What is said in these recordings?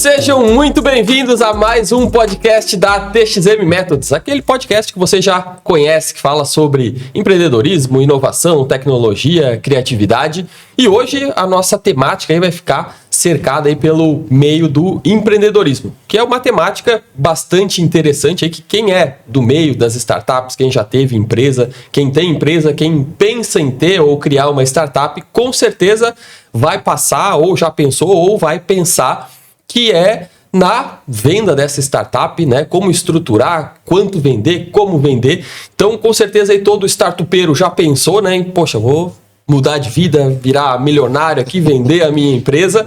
Sejam muito bem-vindos a mais um podcast da TXM Methods, aquele podcast que você já conhece, que fala sobre empreendedorismo, inovação, tecnologia, criatividade. E hoje a nossa temática aí vai ficar cercada aí pelo meio do empreendedorismo, que é uma temática bastante interessante aí, que quem é do meio das startups, quem já teve empresa, quem tem empresa, quem pensa em ter ou criar uma startup, com certeza vai passar ou já pensou ou vai pensar que é na venda dessa startup, né? Como estruturar, quanto vender, como vender. Então, com certeza aí todo startupeiro já pensou, né? Poxa, vou mudar de vida, virar milionário aqui, vender a minha empresa.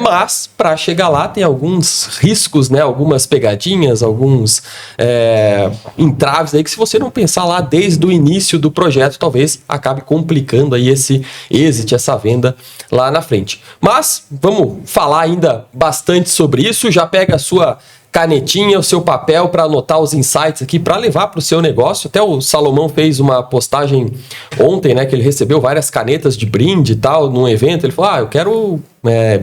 Mas, para chegar lá, tem alguns riscos, né? Algumas pegadinhas, alguns entraves aí que, se você não pensar lá desde o início do projeto, talvez acabe complicando aí esse exit, essa venda lá na frente. Mas vamos falar ainda bastante sobre isso. Já pega a sua canetinha, o seu papel para anotar os insights aqui, para levar para o seu negócio. Até o Salomão fez uma postagem ontem, né, que ele recebeu várias canetas de brinde e tal, num evento. Ele falou, eu quero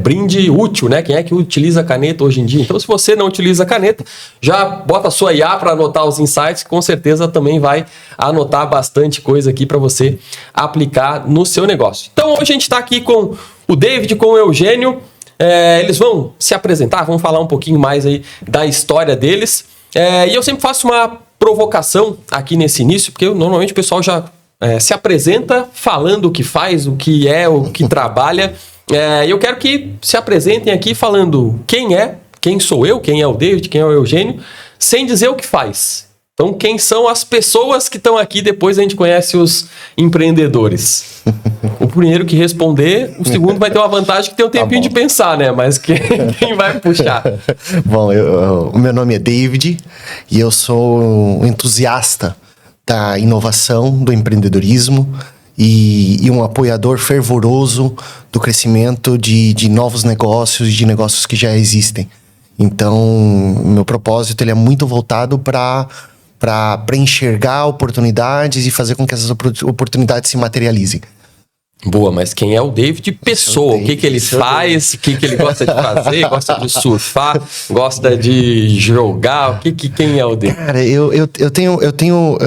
brinde útil, né? Quem é que utiliza caneta hoje em dia? Então, se você não utiliza caneta, já bota a sua IA para anotar os insights, que com certeza também vai anotar bastante coisa aqui para você aplicar no seu negócio. Então, hoje a gente está aqui com o David, com o Eugênio. Eles vão se apresentar, vão falar um pouquinho mais aí da história deles. E eu sempre faço uma provocação aqui nesse início, porque normalmente o pessoal já se apresenta falando o que faz, o que é, o que trabalha. E eu quero que se apresentem aqui falando quem sou eu, quem é o David, quem é o Eugênio, sem dizer o que faz. Então, quem são as pessoas que estão aqui? Depois a gente conhece os empreendedores. O primeiro que responder, o segundo vai ter uma vantagem que tem um tempinho de pensar, né? Mas quem vai puxar? Bom, o meu nome é David e eu sou um entusiasta da inovação, do empreendedorismo e um apoiador fervoroso do crescimento de novos negócios, de negócios que já existem. Então, meu propósito ele é muito voltado para enxergar oportunidades e fazer com que essas oportunidades se materializem. Boa, mas quem é o David pessoa? O que ele faz? O que ele gosta de fazer? Gosta de surfar? Gosta de jogar? Quem é o David? Cara, eu tenho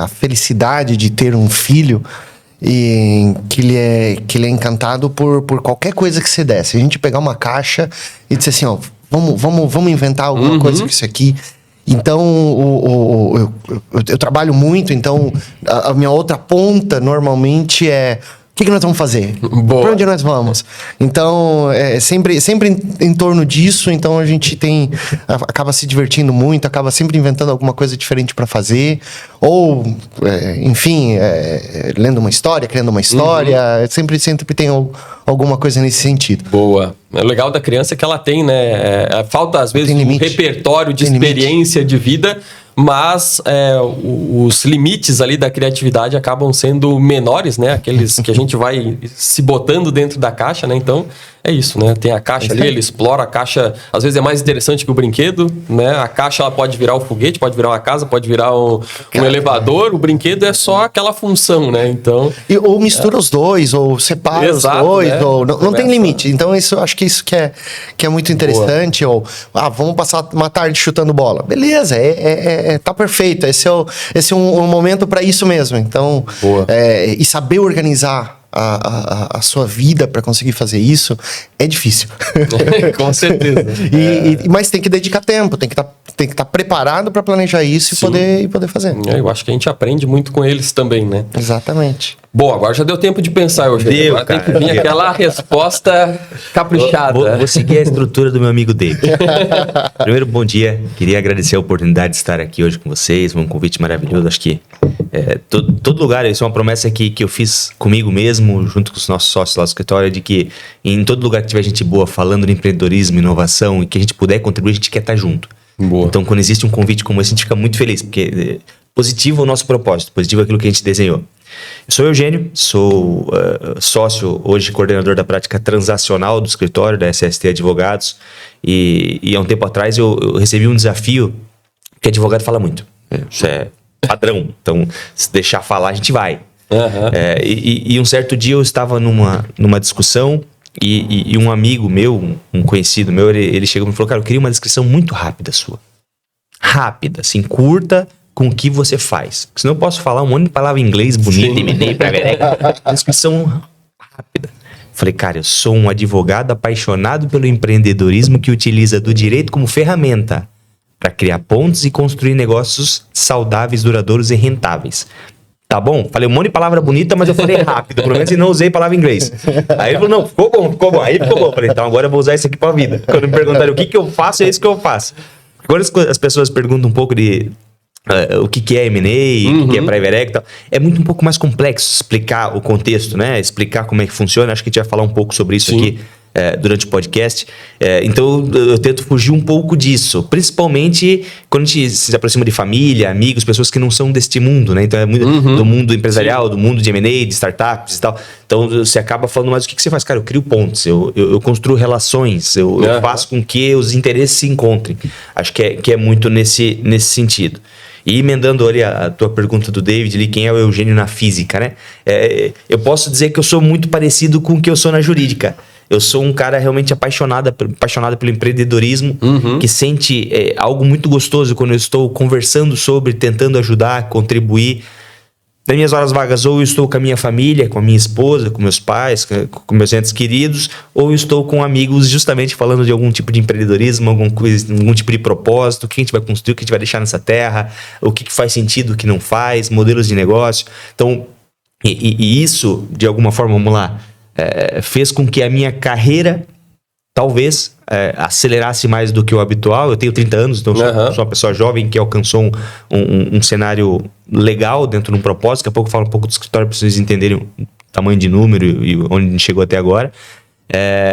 a felicidade de ter um filho e que ele é encantado por qualquer coisa que você der. Se a gente pegar uma caixa e disser assim, vamos inventar alguma coisa com isso aqui. Então, eu trabalho muito, então a minha outra ponta normalmente é o que nós vamos fazer? Para onde nós vamos? Então, sempre em torno disso, então a gente acaba se divertindo muito, acaba sempre inventando alguma coisa diferente para fazer, ou, enfim, lendo uma história, criando uma história, sempre tem alguma coisa nesse sentido. Boa. O legal da criança é que ela tem, né? Falta, às vezes, um repertório de experiência de vida, mas os limites ali da criatividade acabam sendo menores, né? Aqueles que a gente vai se botando dentro da caixa, né? Então, é isso, né? Tem a caixa ali, ele explora a caixa. Às vezes é mais interessante que o brinquedo, né? A caixa ela pode virar um foguete, pode virar uma casa, pode virar um elevador. O brinquedo é só aquela função, né? Então... Ou mistura os dois, ou separa os dois, né? Ou não tem limite. Então, acho que isso que é muito interessante. Boa. Ou, vamos passar uma tarde chutando bola. Beleza, tá perfeito. Esse é um momento para isso mesmo. Então, e saber organizar a sua vida para conseguir fazer isso é difícil. Com certeza. Mas tem que dedicar tempo, tem que estar preparado para planejar isso e poder fazer. Eu acho que a gente aprende muito com eles também, né? Exatamente. Bom, agora já deu tempo de pensar, Eugênio. Agora tem que vir aquela resposta caprichada. Vou seguir a estrutura do meu amigo David. Primeiro, bom dia. Queria agradecer a oportunidade de estar aqui hoje com vocês. Um convite maravilhoso. Acho que todo lugar, isso é uma promessa que eu fiz comigo mesmo, junto com os nossos sócios lá do escritório, de que em todo lugar que tiver gente boa falando de empreendedorismo, inovação e que a gente puder contribuir, a gente quer estar junto. Boa. Então, quando existe um convite como esse, a gente fica muito feliz, porque positivo é o nosso propósito, positivo é aquilo que a gente desenhou. Eu sou Eugênio, sou sócio, hoje coordenador da prática transacional do escritório da SST Advogados, e há um tempo atrás eu recebi um desafio, porque advogado fala muito, isso é padrão, então se deixar falar a gente vai. E um certo dia eu estava numa discussão E um amigo meu, um conhecido meu, ele chegou e me falou, cara, eu queria uma descrição muito rápida sua. Rápida, assim, curta, com o que você faz. Porque senão eu posso falar um monte de palavra em inglês bonita, descrição rápida. Falei, cara, eu sou um advogado apaixonado pelo empreendedorismo que utiliza do direito como ferramenta para criar pontes e construir negócios saudáveis, duradouros e rentáveis. Tá bom? Falei um monte de palavra bonita, mas eu falei rápido, pelo menos, e não usei palavra em inglês. Aí ele falou, não, ficou bom. Aí ficou bom. Falei, então agora eu vou usar isso aqui pra vida. Quando me perguntarem o que eu faço, é isso que eu faço. Quando as pessoas perguntam um pouco de o que é M&A, o que é private equity e tal, é muito um pouco mais complexo explicar o contexto, né? Explicar como é que funciona. Acho que a gente vai falar um pouco sobre isso aqui durante o podcast. Então eu tento fugir um pouco disso, principalmente quando a gente se aproxima de família, amigos, pessoas que não são deste mundo, né? Então é muito do mundo empresarial, do mundo de M&A, de startups e tal. Então você acaba falando, mas o que você faz? Cara, eu crio pontes, eu construo relações, eu faço com que os interesses se encontrem. Acho que é muito nesse sentido. E emendando ali a tua pergunta do David, ali, quem é o Eugênio na física, né? Eu posso dizer que eu sou muito parecido com o que eu sou na jurídica. Eu sou um cara realmente apaixonado pelo empreendedorismo, que sente algo muito gostoso quando eu estou conversando sobre, tentando ajudar, contribuir. Nas minhas horas vagas, ou eu estou com a minha família, com a minha esposa, com meus pais, com meus entes queridos, ou eu estou com amigos justamente falando de algum tipo de empreendedorismo, algum tipo de propósito, o que a gente vai construir, o que a gente vai deixar nessa terra, o que faz sentido, o que não faz, modelos de negócio. Então, e isso, de alguma forma, vamos lá, fez com que a minha carreira talvez acelerasse mais do que o habitual. Eu tenho 30 anos, então sou uma pessoa jovem que alcançou um cenário legal dentro de um propósito. Daqui a pouco eu falo um pouco do escritório para vocês entenderem o tamanho de número e onde a gente chegou até agora.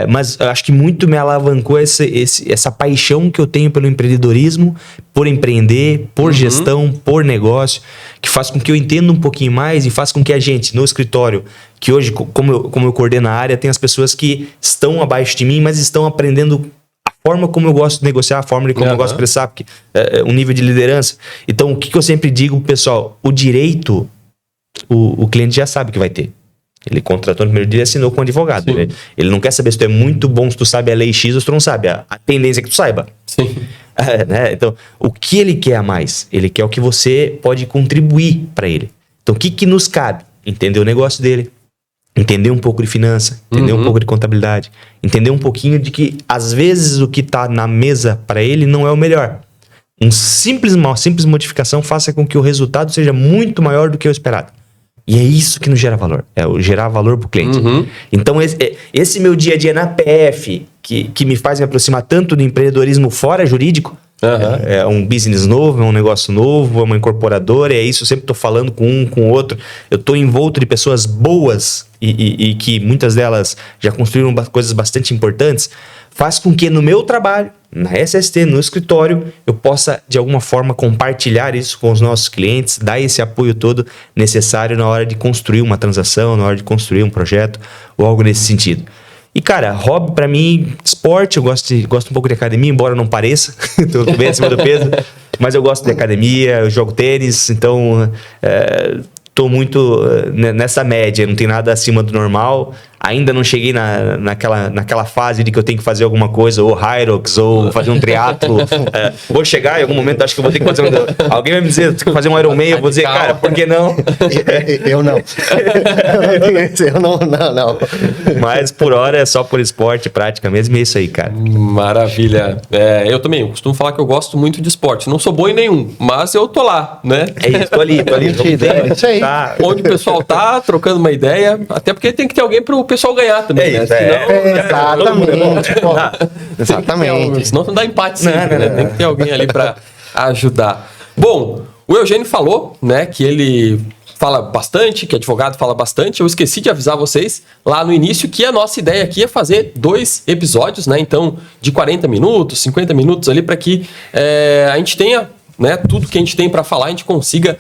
Mas eu acho que muito me alavancou essa paixão que eu tenho pelo empreendedorismo, por empreender, por gestão, por negócio, que faz com que eu entenda um pouquinho mais e faz com que a gente, no escritório, que hoje, como eu coordeno a área, tem as pessoas que estão abaixo de mim, mas estão aprendendo a forma como eu gosto de negociar, a forma como eu gosto de expressar, porque um nível de liderança. Então, o que eu sempre digo, pessoal, o direito, o cliente já sabe que vai ter. Ele contratou no primeiro dia e assinou com um advogado. Ele não quer saber se tu é muito bom, se tu sabe a lei X ou se tu não sabe. A tendência é que tu saiba. Sim. Né? Então, o que ele quer a mais? Ele quer o que você pode contribuir para ele. Então, o que nos cabe? Entender o negócio dele, entender um pouco de finança, entender um pouco de contabilidade, entender um pouquinho de que, às vezes, o que está na mesa para ele não é o melhor. Uma simples modificação faça com que o resultado seja muito maior do que o esperado. E é isso que nos gera valor. É o gerar valor pro cliente. Então, esse meu dia a dia na PF, que me faz me aproximar tanto do empreendedorismo fora jurídico, é um business novo, é um negócio novo, é uma incorporadora, é isso. Eu sempre tô falando com um, com o outro. Eu tô envolto de pessoas boas e que muitas delas já construíram coisas bastante importantes. Faz com que no meu trabalho, na SST, no escritório, eu possa, de alguma forma, compartilhar isso com os nossos clientes, dar esse apoio todo necessário na hora de construir uma transação, na hora de construir um projeto ou algo nesse sentido. E, cara, hobby pra mim, esporte, eu gosto um pouco de academia, embora não pareça, tô bem acima do peso, mas eu gosto de academia, eu jogo tênis, então tô muito nessa média, não tem nada acima do normal. Ainda não cheguei naquela fase de que eu tenho que fazer alguma coisa, ou Hyrox, ou fazer um triatlo. Vou chegar em algum momento, acho que eu vou ter que fazer alguém vai me dizer, tem que fazer um Ironman, eu vou dizer, cara, por que não? Eu não. Eu não. Mas por hora é só por esporte, prática mesmo, e é isso aí, cara. Maravilha. Eu também costumo falar que eu gosto muito de esporte. Não sou bom em nenhum, mas eu tô lá, né? É isso, tô ali. É isso aí. Tá. Onde o pessoal tá, trocando uma ideia, até porque tem que ter alguém pro pessoal ganhar também, né? Exatamente. Senão não dá empate sempre, né? Tem que ter alguém ali para ajudar. Bom, o Eugênio falou, né, que ele fala bastante, que advogado fala bastante. Eu esqueci de avisar vocês lá no início que a nossa ideia aqui é fazer 2 episódios, né? Então, de 40 minutos, 50 minutos ali, para que a gente tenha, né, tudo que a gente tem para falar, a gente consiga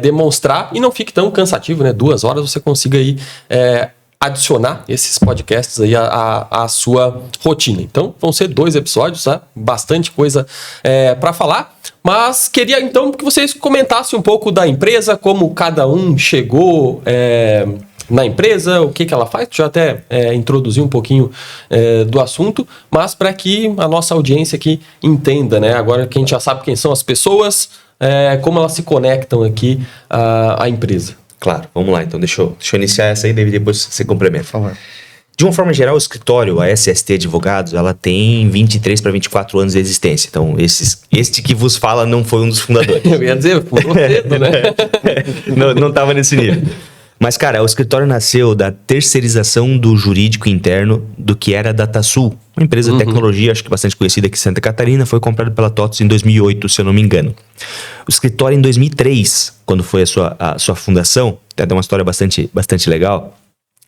demonstrar e não fique tão cansativo, né? 2 horas você consiga aí adicionar esses podcasts aí à sua rotina. Então, vão ser 2 episódios, tá? Bastante coisa para falar. Mas queria, então, que vocês comentassem um pouco da empresa, como cada um chegou na empresa, o que ela faz, já até introduzi um pouquinho do assunto, mas para que a nossa audiência aqui entenda, né? Agora que a gente já sabe quem são as pessoas, como elas se conectam aqui à empresa. Claro, vamos lá. Então, deixa eu iniciar essa aí, daí depois você complementa. Por favor. De uma forma geral, o escritório, a SST Advogados, ela tem 23 para 24 anos de existência. Então, este que vos fala não foi um dos fundadores. Eu ia dizer, pulou cedo, né? Não estava nesse nível. Mas, cara, o escritório nasceu da terceirização do jurídico interno do que era a DataSul, uma empresa de tecnologia, acho que bastante conhecida aqui em Santa Catarina, foi comprada pela TOTVS em 2008, se eu não me engano. O escritório, em 2003, quando foi a sua fundação, tem uma história bastante legal.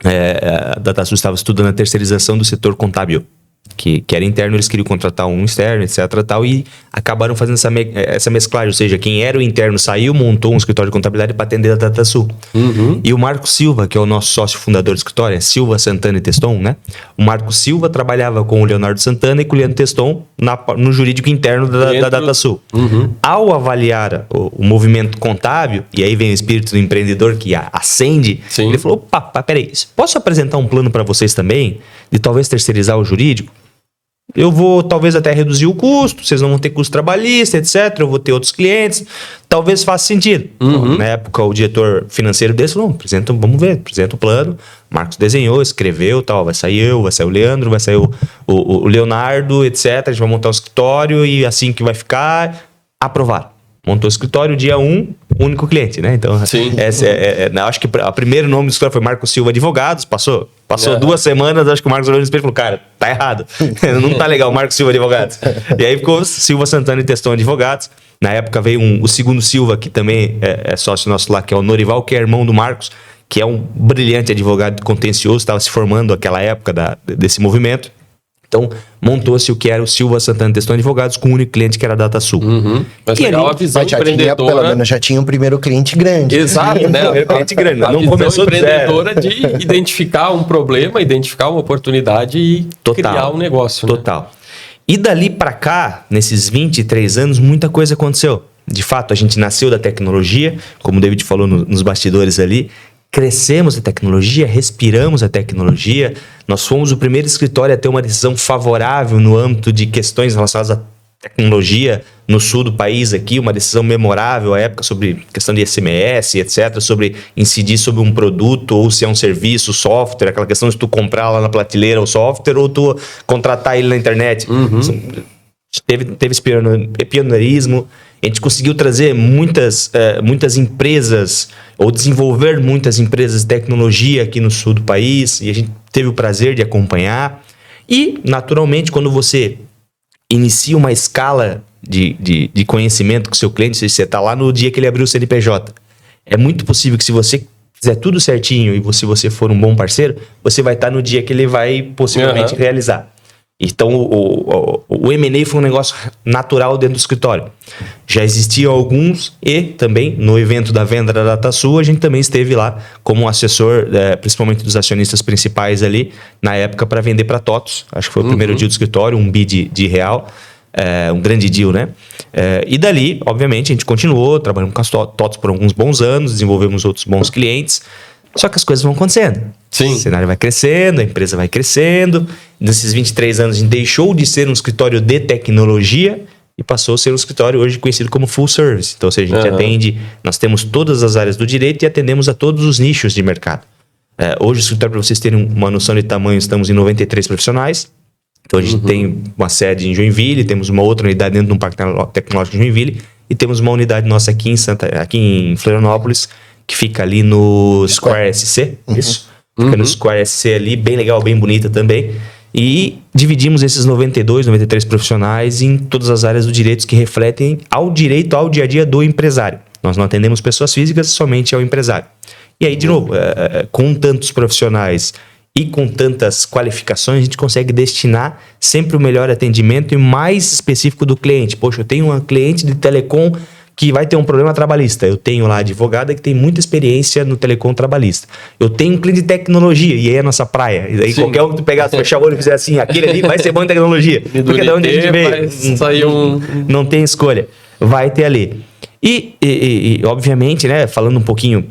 A DataSul estava estudando a terceirização do setor contábil, que era interno, eles queriam contratar um externo, etc. Tal, e acabaram fazendo essa mesclagem, ou seja, quem era o interno saiu, montou um escritório de contabilidade para atender a DataSul. E o Marco Silva, que é o nosso sócio fundador do escritório, é Silva, Santana e Teston, né? O Marco Silva trabalhava com o Leonardo Santana e com o Leandro Teston no jurídico interno da DataSul. Ao avaliar o movimento contábil, e aí vem o espírito do empreendedor que acende, Sim. ele falou, opa, peraí, posso apresentar um plano para vocês também, de talvez terceirizar o jurídico? Eu vou talvez até reduzir o custo, vocês não vão ter custo trabalhista, etc. Eu vou ter outros clientes, talvez faça sentido. Na época, o diretor financeiro desse falou, vamos ver, apresenta o plano. Marcos desenhou, escreveu, tal, vai sair eu, vai sair o Leandro, vai sair o Leonardo, etc. A gente vai montar o escritório e assim que vai ficar, aprovar. Montou o escritório, dia 1, único cliente, né? Então, Sim. Acho que o primeiro nome do escritório foi Marco Silva Advogados, passou 2 semanas, acho que o Marcos olhou no espelho e falou, cara, tá errado, não tá legal, Marco Silva Advogados. E aí ficou Silva Santana e Teston Advogados. Na época veio o segundo Silva, que também é sócio nosso lá, que é o Norival, que é irmão do Marcos, que é um brilhante advogado contencioso, estava se formando naquela época desse movimento. Então, montou-se o que era o Silva Santana Teston Advogados com o único cliente que era a DataSul. Mas E legal ali, a visão Mas empreendedora. pelo menos já tinha um primeiro cliente grande. Exato, né? Primeiro cliente grande. A Não visão começou do zero. empreendedora de identificar um problema, identificar uma oportunidade e criar um negócio. Né? Total. E dali pra cá, nesses 23 anos, muita coisa aconteceu. De fato, a gente nasceu da tecnologia, como o David falou nos bastidores ali, crescemos a tecnologia, respiramos a tecnologia. Nós fomos o primeiro escritório a ter uma decisão favorável no âmbito de questões relacionadas à tecnologia no sul do país aqui, uma decisão memorável à época sobre questão de ICMS, etc., sobre incidir sobre um produto ou se é um serviço, software, aquela questão de tu comprar lá na prateleira o software ou tu contratar ele na internet. Teve esse pioneirismo. A gente conseguiu trazer muitas empresas ou desenvolver muitas empresas de tecnologia aqui no sul do país e a gente teve o prazer de acompanhar. E, naturalmente, quando você inicia uma escala de conhecimento com o seu cliente, se você está lá no dia que ele abriu o CNPJ, é muito possível que se você fizer tudo certinho e se você for um bom parceiro, você vai estar no dia que ele vai possivelmente realizar. Então, o M&A foi um negócio natural dentro do escritório. Já existiam alguns e também no evento da venda da DataSul, a gente também esteve lá como assessor, principalmente dos acionistas principais ali, na época para vender para TOTVS. Acho que foi o primeiro deal do escritório, um bid de real, um grande deal, né? E dali, obviamente, a gente continuou, trabalhando com as TOTVS por alguns bons anos, desenvolvemos outros bons clientes. Só que as coisas vão acontecendo. Sim. O cenário vai crescendo, a empresa vai crescendo. Nesses 23 anos, a gente deixou de ser um escritório de tecnologia e passou a ser um escritório hoje conhecido como full service. Então, ou seja, a gente atende, nós temos todas as áreas do direito e atendemos a todos os nichos de mercado. Hoje, o escritório, para vocês terem uma noção de tamanho, estamos em 93 profissionais. Então, a gente tem uma sede em Joinville, temos uma outra unidade dentro de um parque tecnológico em Joinville e temos uma unidade nossa aqui em Florianópolis, que fica ali no Square SC, isso. Fica no Square SC ali, bem legal, bem bonita também. E dividimos esses 93 profissionais em todas as áreas do direito que refletem ao direito, ao dia a dia do empresário. Nós não atendemos pessoas físicas, somente ao empresário. E aí, de novo, com tantos profissionais e com tantas qualificações, a gente consegue destinar sempre o melhor atendimento e mais específico do cliente. Poxa, eu tenho um cliente de telecom que vai ter um problema trabalhista. Eu tenho lá advogada que tem muita experiência no telecom trabalhista. Eu tenho um cliente de tecnologia, e aí é a nossa praia. E aí qualquer um que tu pegar, fechar o olho e fizer assim, aquele ali vai ser bom em tecnologia. Porque de onde a gente veio, não tem escolha. Vai ter ali. E obviamente, né, falando um pouquinho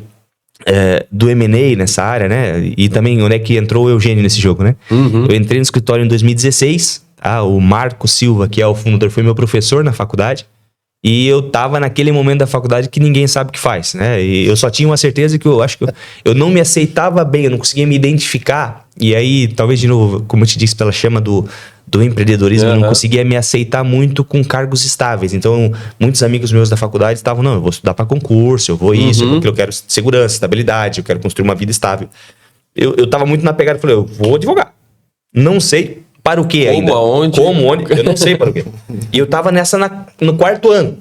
do M&A nessa área, né? E também onde é que entrou o Eugênio nesse jogo, né? Eu entrei no escritório em 2016, tá? O Marco Silva, que é o fundador, foi meu professor na faculdade. E eu tava naquele momento da faculdade que ninguém sabe o que faz, né? E eu só tinha uma certeza que eu acho que eu não me aceitava bem, eu não conseguia me identificar. E aí, talvez de novo, como eu te disse, pela chama do empreendedorismo, eu não conseguia me aceitar muito com cargos estáveis. Então, muitos amigos meus da faculdade estavam, não, eu vou estudar para concurso, eu vou isso, porque eu quero segurança, estabilidade, eu quero construir uma vida estável. Eu tava muito na pegada, falei, eu vou advogar. Não sei para o que ainda. Aonde? Como, onde? Eu não sei para o quê. E eu tava nessa no 4º ano.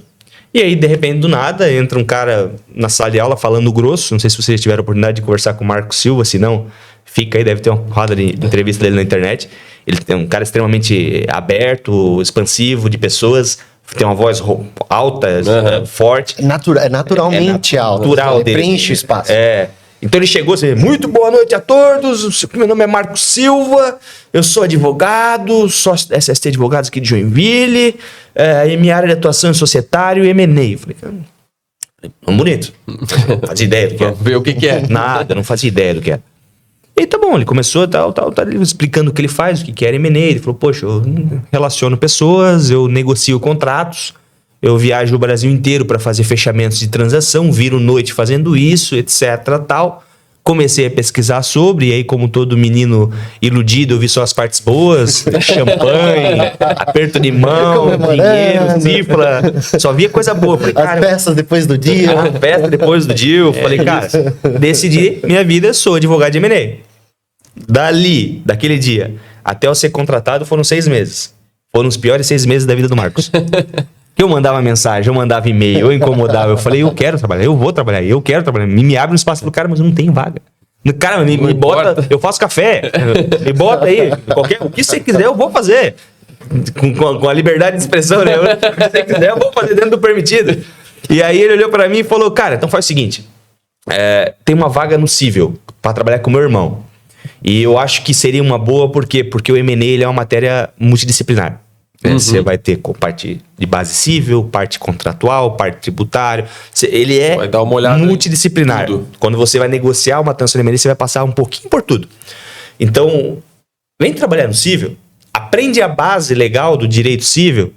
E aí, de repente, do nada, entra um cara na sala de aula falando grosso. Não sei se vocês tiveram a oportunidade de conversar com o Marco Silva, se não, fica aí, deve ter uma roda de entrevista dele na internet. Ele é um cara extremamente aberto, expansivo de pessoas, tem uma voz alta, forte. Naturalmente alta. Natural ele dele. Preenche o espaço. Então ele chegou assim, muito boa noite a todos, meu nome é Marco Silva, eu sou advogado, sócio da SST Advogados aqui de Joinville, e minha área de atuação é societário e M&A. Eu falei, bonito, não fazia ideia do que é. Ver o que é. Nada, não fazia ideia do que é. E tá bom, ele começou tá ele explicando o que ele faz, o que era M&A. Ele falou, poxa, eu relaciono pessoas, eu negocio contratos, eu viajo o Brasil inteiro para fazer fechamentos de transação, viro noite fazendo isso, etc, tal. Comecei a pesquisar sobre, e aí como todo menino iludido, eu vi só as partes boas, champanhe, aperto de mão, dinheiro, cifra, só via coisa boa. Falei, As peças depois do dia. A festa depois do dia, eu falei, cara, decidi, minha vida, sou advogado de M&A. Daquele dia, até eu ser contratado, foram 6 meses. Foram os piores 6 meses da vida do Marcos. Eu mandava mensagem, eu mandava e-mail, eu incomodava, eu falei, eu quero trabalhar, eu vou trabalhar, eu quero trabalhar. Me abre um espaço pro cara, mas eu não tenho vaga. Cara, me bota, eu faço café, me bota aí, o que você quiser eu vou fazer. Com a liberdade de expressão, né? O que você quiser eu vou fazer dentro do permitido. E aí ele olhou pra mim e falou, cara, então faz o seguinte, tem uma vaga no Cível pra trabalhar com meu irmão. E eu acho que seria uma boa, por quê? Porque o M&A ele é uma matéria multidisciplinar. Você vai ter parte de base civil, parte contratual, parte tributária. Ele é vai dar uma olhada multidisciplinar. Quando você vai negociar uma transação de M&A, você vai passar um pouquinho por tudo. Então, vem trabalhar no civil, aprende a base legal do direito civil,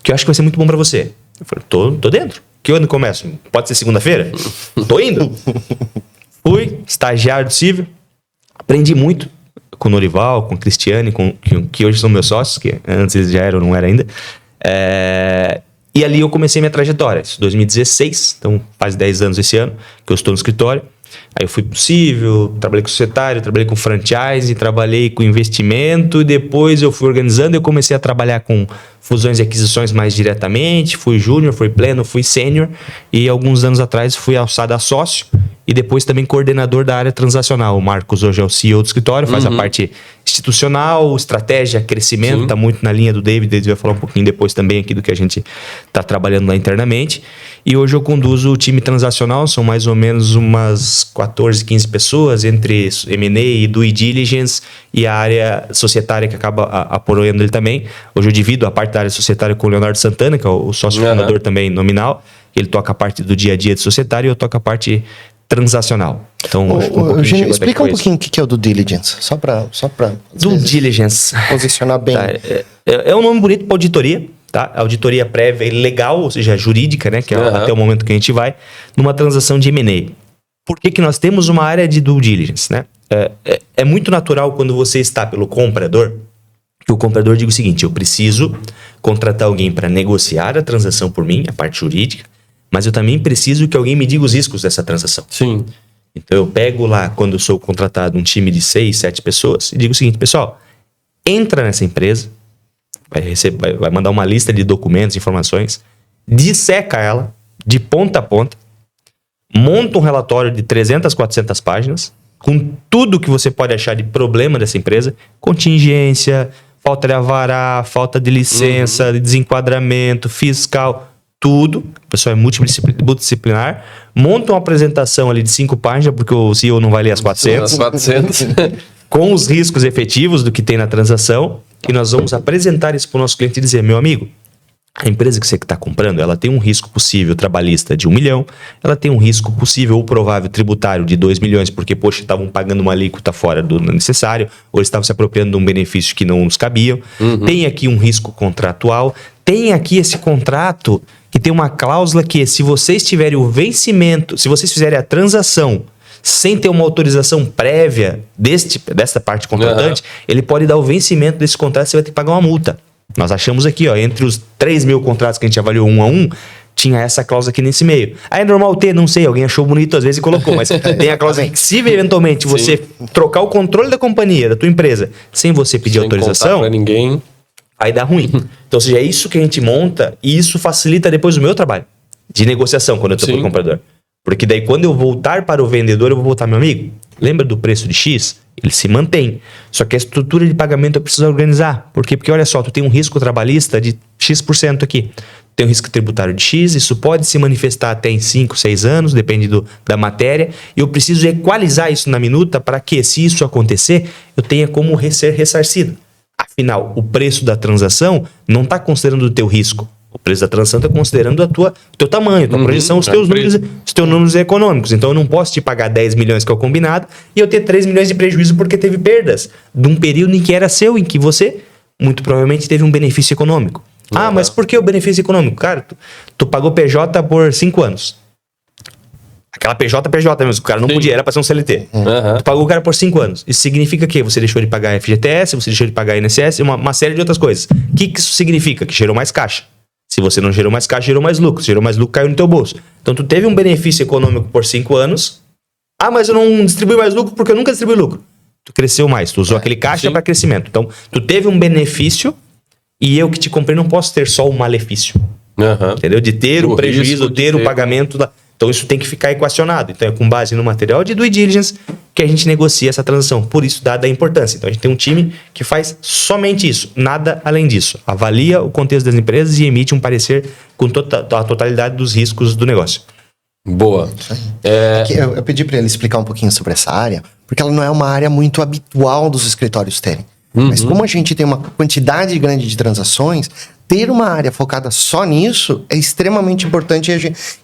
que eu acho que vai ser muito bom pra você. Eu falei, tô dentro. Que ano começo? Pode ser segunda-feira? Tô indo. Fui, estagiário do civil, aprendi muito. Com o Norival, com o Cristiane, que hoje são meus sócios, que antes eles já eram, não era ainda. E ali eu comecei minha trajetória. Isso 2016, então faz 10 anos esse ano que eu estou no escritório. Aí eu fui pro civil, trabalhei com societário, trabalhei com franchise, trabalhei com investimento, e depois eu fui organizando, eu comecei a trabalhar com fusões e aquisições mais diretamente, fui júnior, fui pleno, fui sênior, e alguns anos atrás fui alçado a sócio, e depois também coordenador da área transacional. O Marcos hoje é o CEO do escritório, faz a parte institucional, estratégia, crescimento, tá muito na linha do David, ele vai falar um pouquinho depois também aqui do que a gente tá trabalhando lá internamente. E hoje eu conduzo o time transacional, são mais ou menos umas 14, 15 pessoas, entre M&A e due diligence e a área societária que acaba apoiando ele também. Hoje eu divido a parte da área societária com o Leonardo Santana, que é o sócio fundador também nominal. Ele toca a parte do dia a dia de societário e eu toco a parte transacional. Então, Eugênio, explica um pouquinho o que é o due diligence, só para due diligence posicionar bem. Tá, é um nome bonito para auditoria, tá? A auditoria prévia e legal, ou seja, jurídica, né? Que é até o momento que a gente vai, numa transação de M&A. Por que nós temos uma área de due diligence, né? É muito natural quando você está pelo comprador, que o comprador diga o seguinte, eu preciso contratar alguém para negociar a transação por mim, a parte jurídica, mas eu também preciso que alguém me diga os riscos dessa transação. Sim. Então eu pego lá, quando eu sou contratado, um time de 6, 7 pessoas e digo o seguinte, pessoal, entra nessa empresa, vai mandar uma lista de documentos, informações, disseca ela de ponta a ponta, monta um relatório de 300, 400 páginas, com tudo que você pode achar de problema dessa empresa, contingência, falta de alvará, falta de licença, de desenquadramento, fiscal, tudo. O pessoal é multidisciplinar. Monta uma apresentação ali de 5 páginas, porque o CEO não vai ler as 400. Com os riscos efetivos do que tem na transação. E nós vamos apresentar isso para o nosso cliente e dizer, meu amigo, A empresa que você está comprando, ela tem um risco possível trabalhista de 1 milhão, ela tem um risco possível ou provável tributário de 2 milhões, porque, poxa, estavam pagando uma alíquota fora do necessário, ou eles estavam se apropriando de um benefício que não nos cabiam. Tem aqui um risco contratual, tem aqui esse contrato que tem uma cláusula que, se vocês tiverem o vencimento, se vocês fizerem a transação sem ter uma autorização prévia dessa parte contratante, ele pode dar o vencimento desse contrato e você vai ter que pagar uma multa. Nós achamos aqui, ó, entre os 3 mil contratos que a gente avaliou 1 a 1, tinha essa cláusula aqui nesse meio. Aí é normal ter, não sei, alguém achou bonito às vezes e colocou, mas tem a cláusula que, se eventualmente você trocar o controle da companhia, da tua empresa, sem você pedir autorização, pra ninguém, aí dá ruim. Então, ou seja, é isso que a gente monta e isso facilita depois o meu trabalho de negociação quando eu estou com o comprador. Porque daí, quando eu voltar para o vendedor, eu vou voltar, meu amigo, lembra do preço de X? Ele se mantém. Só que a estrutura de pagamento eu preciso organizar. Por quê? Porque olha só, tu tem um risco trabalhista de X% aqui. Tem um risco tributário de X, isso pode se manifestar até em 5, 6 anos, depende da matéria. E eu preciso equalizar isso na minuta para que, se isso acontecer, eu tenha como ser ressarcido. Afinal, o preço da transação não está considerando o teu risco. O preço da transação está considerando o teu tamanho, a tua projeção, os teus números econômicos. Então, eu não posso te pagar 10 milhões que é o combinado e eu ter 3 milhões de prejuízo porque teve perdas de um período em que era seu, em que você, muito provavelmente, teve um benefício econômico. Ah, mas por que o benefício econômico? Cara, tu pagou PJ por 5 anos. Aquela PJ mesmo, o cara não podia, era para ser um CLT. Tu pagou o cara por 5 anos. Isso significa que você deixou de pagar FGTS, você deixou de pagar INSS, uma série de outras coisas. O que isso significa? Que gerou mais caixa. Se você não gerou mais caixa, gerou mais lucro. Se gerou mais lucro, caiu no teu bolso. Então, tu teve um benefício econômico por 5 anos. Ah, mas eu não distribuí mais lucro porque eu nunca distribuí lucro. Tu cresceu mais. Tu usou aquele caixa para crescimento. Então, tu teve um benefício e eu que te comprei não posso ter só o malefício. Entendeu? De ter o prejuízo, ter o pagamento. Então, isso tem que ficar equacionado. Então, é com base no material de due diligence que a gente negocia essa transação. Por isso, dada a importância. Então, a gente tem um time que faz somente isso. Nada além disso. Avalia o contexto das empresas e emite um parecer com a totalidade dos riscos do negócio. Boa. Eu pedi para ele explicar um pouquinho sobre essa área, porque ela não é uma área muito habitual dos escritórios terem. Mas como a gente tem uma quantidade grande de transações, ter uma área focada só nisso é extremamente importante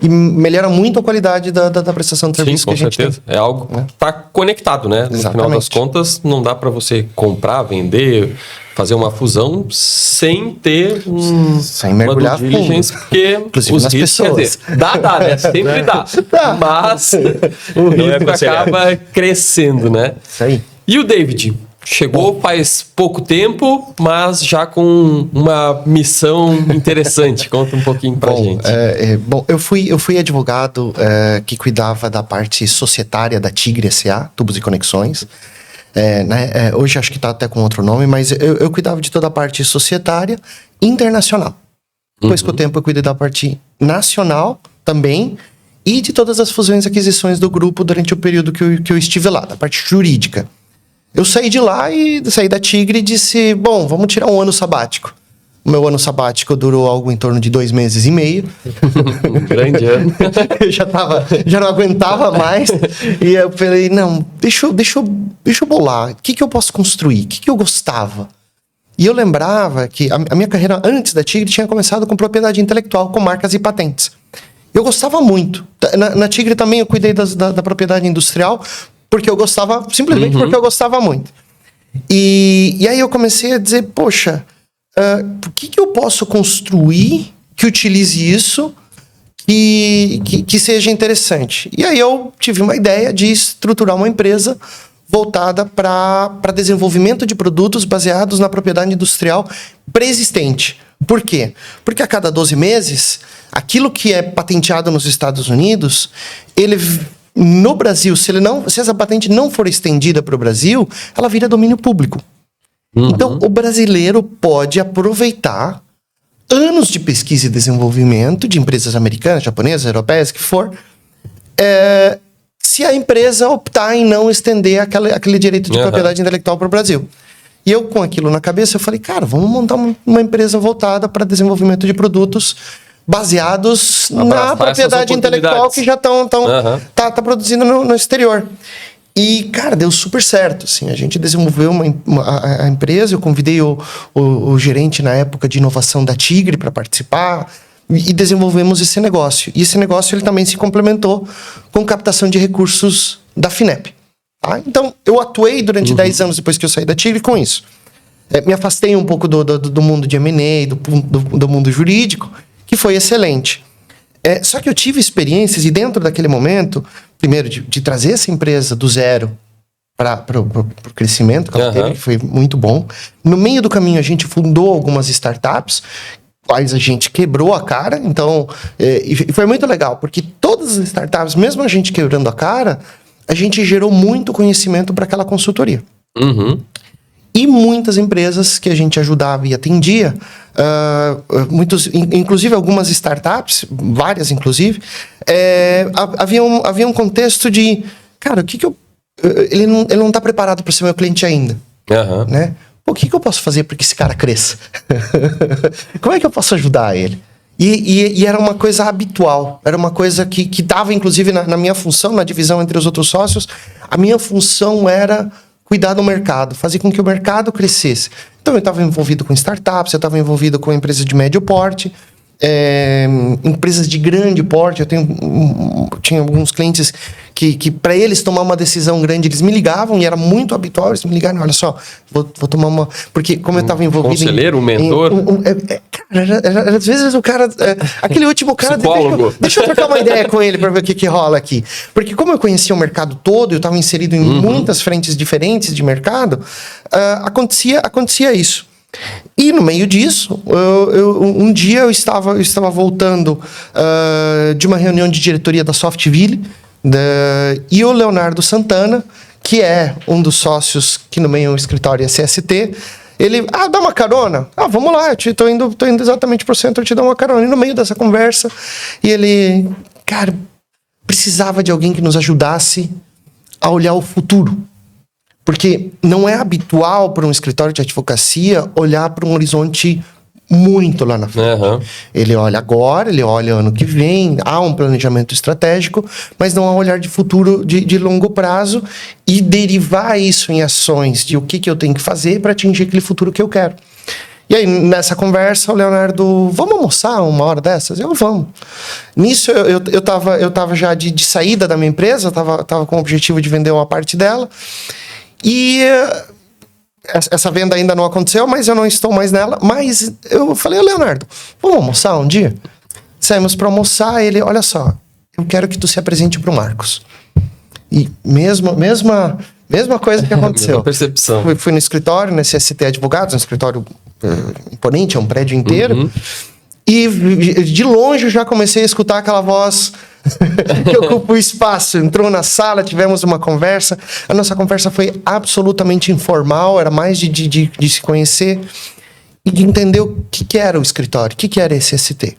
e melhora muito a qualidade da prestação de serviço que a gente tem. É algo que está conectado, né? No final das contas, não dá para você comprar, vender, fazer uma fusão sem ter sem mergulhar uma due diligence, porque inclusive os nas riscos, pessoas. quer dizer, dá, né? Sempre dá. Mas o risco acaba crescendo, né? Isso aí. E o David? Chegou faz pouco tempo, mas já com uma missão interessante. Conta um pouquinho pra gente. Bom, eu fui advogado que cuidava da parte societária da Tigre S.A., Tubos e Conexões. Hoje acho que está até com outro nome, mas eu cuidava de toda a parte societária internacional. Depois, com o tempo, eu cuidei da parte nacional também e de todas as fusões e aquisições do grupo durante o período que eu estive lá, da parte jurídica. Eu saí de lá e saí da Tigre e disse, bom, vamos tirar um ano sabático. O meu ano sabático durou algo em torno de 2 meses e meio. Um grande ano. Eu já não aguentava mais. E eu falei, não, deixa eu bolar. O que eu posso construir? O que eu gostava? E eu lembrava que a minha carreira antes da Tigre tinha começado com propriedade intelectual, com marcas e patentes. Eu gostava muito. Na Tigre também eu cuidei da propriedade industrial, porque eu gostava, simplesmente porque eu gostava muito. E aí eu comecei a dizer, poxa, o que eu posso construir que utilize isso, que seja interessante? E aí eu tive uma ideia de estruturar uma empresa voltada para desenvolvimento de produtos baseados na propriedade industrial preexistente. Por quê? Porque a cada 12 meses, aquilo que é patenteado nos Estados Unidos, no Brasil, se essa patente não for estendida para o Brasil, ela vira domínio público. Então, o brasileiro pode aproveitar anos de pesquisa e desenvolvimento de empresas americanas, japonesas, europeias, que for, se a empresa optar em não estender aquele direito de propriedade intelectual para o Brasil. E eu, com aquilo na cabeça, eu falei, cara, vamos montar uma empresa voltada para desenvolvimento de produtos baseados na propriedade intelectual que já tá produzindo no exterior. E, cara, deu super certo, assim. A gente desenvolveu a empresa, eu convidei o gerente na época de inovação da Tigre para participar e desenvolvemos esse negócio. E esse negócio ele também se complementou com captação de recursos da Finep. Tá? Então, eu atuei durante 10 anos depois que eu saí da Tigre com isso. Me afastei um pouco do mundo de M&A, do mundo jurídico, que foi excelente. Só que eu tive experiências e dentro daquele momento, primeiro, de trazer essa empresa do zero para o crescimento que ela teve, que foi muito bom. No meio do caminho, a gente fundou algumas startups, quais a gente quebrou a cara. Então, e foi muito legal, porque todas as startups, mesmo a gente quebrando a cara, a gente gerou muito conhecimento para aquela consultoria. E muitas empresas que a gente ajudava e atendia, inclusive algumas startups, várias inclusive, havia um contexto de, cara, ele não está preparado para ser meu cliente ainda, né? O que eu posso fazer para que esse cara cresça? Como é que eu posso ajudar ele? E era uma coisa habitual, era uma coisa que estava inclusive na minha função, na divisão entre os outros sócios. A minha função era cuidar do mercado, fazer com que o mercado crescesse. Então, eu estava envolvido com startups, eu estava envolvido com empresas de médio porte, empresas de grande porte. Eu tinha alguns clientes que para eles tomar uma decisão grande, eles me ligavam, e era muito habitual, eles me ligaram, olha só, vou tomar uma... Porque como eu estava envolvido... Conselheiro, um mentor? Cara, às vezes o cara... aquele último cara... Deixa eu trocar uma ideia com ele para ver o que rola aqui. Porque como eu conhecia o mercado todo, eu estava inserido em muitas frentes diferentes de mercado, acontecia isso. E no meio disso, um dia eu estava voltando de uma reunião de diretoria da Softville, e o Leonardo Santana, que é um dos sócios que no meio do escritório é CST, ele, dá uma carona? Vamos lá, tô indo exatamente pro centro, eu te dou uma carona. E no meio dessa conversa, e ele, cara, precisava de alguém que nos ajudasse a olhar o futuro. Porque não é habitual para um escritório de advocacia olhar para um horizonte muito lá na frente. Ele olha agora, ele olha ano que vem, há um planejamento estratégico, mas não há um olhar de futuro de longo prazo e derivar isso em ações de o que eu tenho que fazer para atingir aquele futuro que eu quero. E aí, nessa conversa, o Leonardo, vamos almoçar uma hora dessas? Vamos. Nisso, eu tava já de saída da minha empresa, tava com o objetivo de vender uma parte dela. E essa venda ainda não aconteceu, mas eu não estou mais nela. Mas eu falei, Leonardo, vamos almoçar um dia? Saímos para almoçar, ele, olha só, eu quero que tu se apresente para o Marcos. E mesma coisa que aconteceu. Mesma percepção. Fui no escritório, nesse ST Advogados, um escritório imponente, é um prédio inteiro. E de longe eu já comecei a escutar aquela voz que ocupa o espaço. Entrou na sala, tivemos uma conversa. A nossa conversa foi absolutamente informal, era mais de se conhecer e de entender o que era o escritório, o que era esse ST.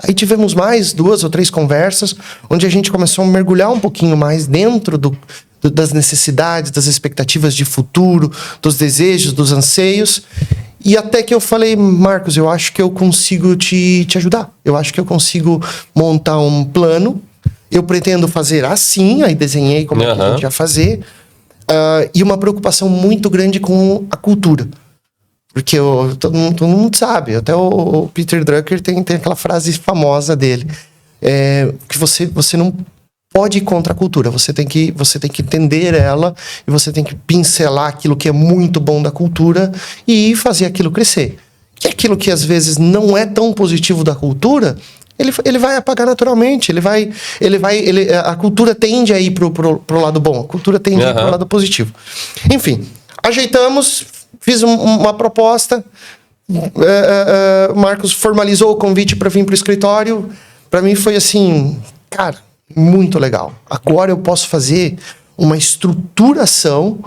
Aí tivemos mais 2 ou 3 conversas, onde a gente começou a mergulhar um pouquinho mais dentro das necessidades, das expectativas de futuro, dos desejos, dos anseios. E até que eu falei, Marcos, eu acho que eu consigo te ajudar. Eu acho que eu consigo montar um plano. Eu pretendo fazer assim, aí desenhei como é que a gente ia fazer. E uma preocupação muito grande com a cultura. Porque todo mundo sabe, até o Peter Drucker tem aquela frase famosa dele. Que você não pode ir contra a cultura, você tem que entender ela e você tem que pincelar aquilo que é muito bom da cultura e fazer aquilo crescer. E aquilo que às vezes não é tão positivo da cultura, ele vai apagar naturalmente, a cultura tende a ir pro lado bom, a cultura tende a ir pro lado positivo. Enfim, ajeitamos, fiz uma proposta, Marcos formalizou o convite para vir pro escritório. Para mim foi assim, cara, muito legal. Agora eu posso fazer uma estruturação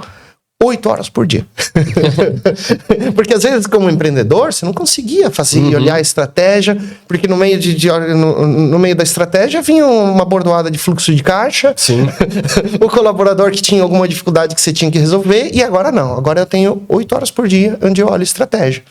8 horas por dia. Porque às vezes, como empreendedor, você não conseguia fazer, olhar a estratégia, porque no meio, no meio da estratégia vinha uma bordoada de fluxo de caixa. Sim. O colaborador que tinha alguma dificuldade que você tinha que resolver, e agora não. Agora eu tenho 8 horas por dia onde eu olho estratégia.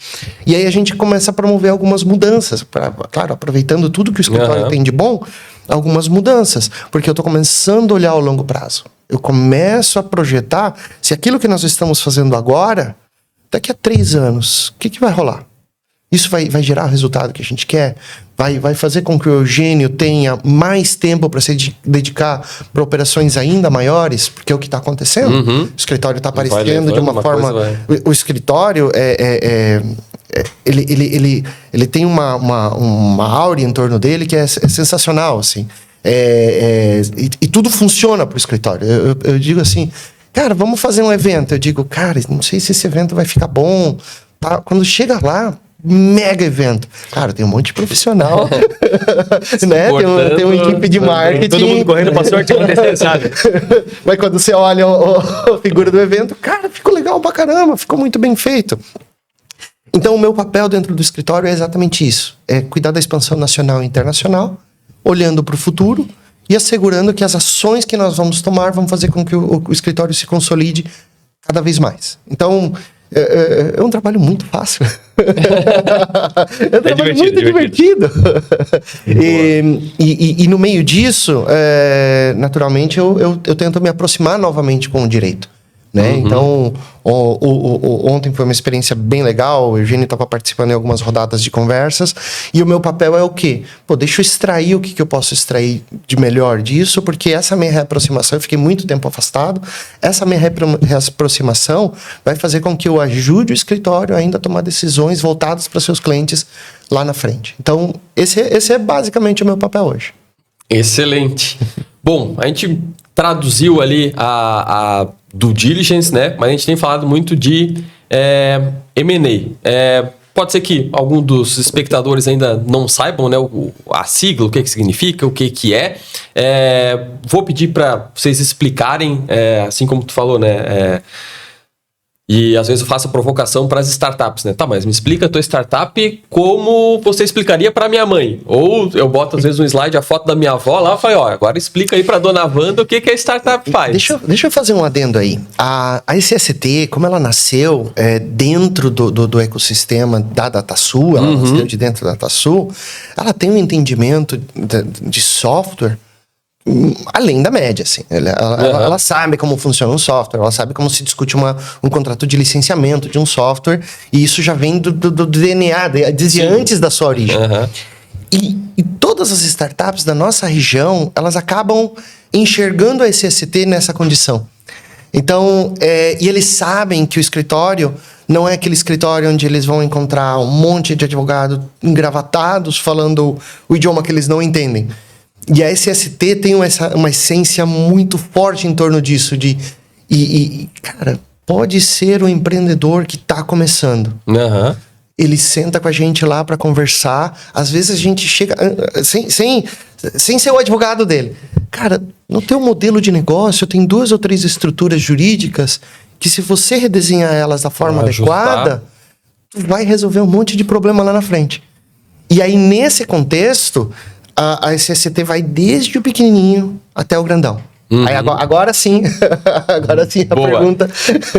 E aí a gente começa a promover algumas mudanças, claro, aproveitando tudo que o escritório tem de bom, algumas mudanças, porque eu estou começando a olhar ao longo prazo. eu começo a projetar se aquilo que nós estamos fazendo agora, daqui a 3 anos, o que vai rolar? Isso vai gerar o resultado que a gente quer? Vai fazer com que o Eugênio tenha mais tempo para se dedicar para operações ainda maiores? Porque é o que está acontecendo. O escritório está aparecendo de uma forma... O escritório ele tem uma aura em torno dele que é sensacional, assim. E tudo funciona para o escritório. Eu digo assim, cara, vamos fazer um evento. Eu digo, cara, não sei se esse evento vai ficar bom. Tá? Quando chega lá, mega evento. Cara, tem um monte de profissional. Né? Tem uma equipe de marketing. Todo mundo correndo pra sorte acontecer, sabe? Mas quando você olha a figura do evento, cara, ficou legal pra caramba, ficou muito bem feito. Então, o meu papel dentro do escritório é exatamente isso. É cuidar da expansão nacional e internacional, olhando para o futuro e assegurando que as ações que nós vamos tomar vão fazer com que o escritório se consolide cada vez mais. Então, é um trabalho muito fácil. É um trabalho muito divertido. E no meio disso, naturalmente, eu tento me aproximar novamente com o direito. Né? Então, ontem foi uma experiência bem legal. O Eugênio estava participando em algumas rodadas de conversas. E o meu papel é o quê? Deixa eu extrair o que eu posso extrair de melhor disso, porque essa minha reaproximação, eu fiquei muito tempo afastado. Essa minha reaproximação vai fazer com que eu ajude o escritório ainda a tomar decisões voltadas para seus clientes lá na frente. Então, esse é basicamente o meu papel hoje. Excelente. Bom, a gente traduziu ali a due diligence, né? Mas a gente tem falado muito de M&A. Pode ser que algum dos espectadores ainda não saibam, né, a sigla, o que significa, o que é. Vou pedir para vocês explicarem, assim como tu falou, né? E às vezes eu faço a provocação para as startups, né? Tá, mas me explica a tua startup como você explicaria para minha mãe. Ou eu boto às vezes no slide a foto da minha avó lá e falo, agora explica aí para dona Wanda o que a startup faz. Deixa eu fazer um adendo aí. A SST, como ela nasceu dentro do ecossistema da DataSul, ela nasceu de dentro da DataSul, ela tem um entendimento de software além da média, assim. Ela sabe como funciona um software, ela sabe como se discute um contrato de licenciamento de um software, e isso já vem do DNA, desde antes da sua origem. E todas as startups da nossa região, elas acabam enxergando a SST nessa condição. Então, e eles sabem que o escritório não é aquele escritório onde eles vão encontrar um monte de advogados engravatados falando o idioma que eles não entendem. E a SST tem uma essência muito forte em torno disso. Cara, pode ser o empreendedor que está começando. Ele senta com a gente lá para conversar. Às vezes a gente chega sem ser o advogado dele. Cara, no teu modelo de negócio tem 2 ou 3 estruturas jurídicas que, se você redesenhar elas da forma adequada, tu vai resolver um monte de problema lá na frente. E aí, nesse contexto, a SST vai desde o pequenininho até o grandão. Aí agora sim, a pergunta...